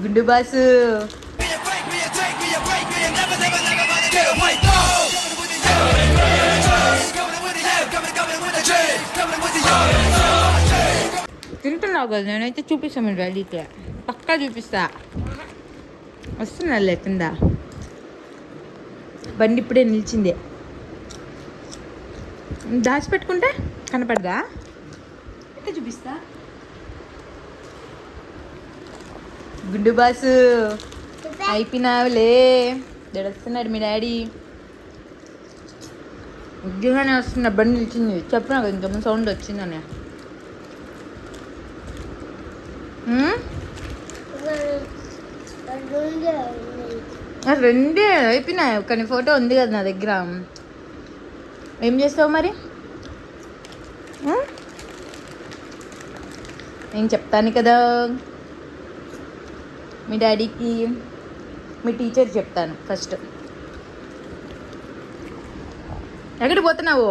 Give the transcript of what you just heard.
గుండు బాసు. తింటున్నావు కదా, నేనైతే చూపిస్తాను మీరు డాడీకి, పక్కా చూపిస్తా. వస్తున్నాలే కింద, బండి ఇప్పుడే నిలిచింది. దాచిపెట్టుకుంటే కనపడదా? అయితే చూపిస్తా. గుండు బాసు అయిపోయినావులే. దడస్తున్నాడు మీ డాడీ. ఉద్యోగానే వస్తున్నా, బండి నిలిచింది. చెప్పినా కదా ఇంతకుముందు సౌండ్ వచ్చిందని. రెండే అయిపోయినాయి, కానీ ఫోటో ఉంది కదా నా దగ్గర. ఏం చేస్తావు మరి? నేను చెప్తాను కదా మీ డాడీకి, మీ టీచర్ చెప్తాను ఫస్ట్. ఎక్కడికి పోతున్నావు?